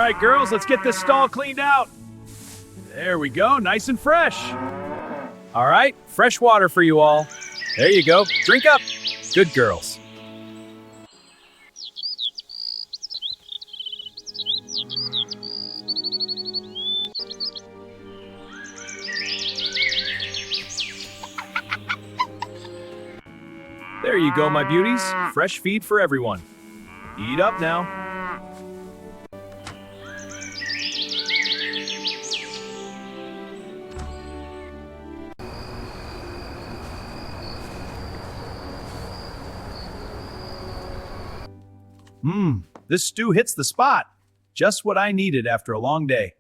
right, girls, let's get this stall cleaned out. There we go, nice and fresh. All right, fresh water for you all. There you go, drink up. Good girls. There you go, my beauties. Fresh feed for everyone. Eat up now. This stew hits the spot. Just what I needed after a long day.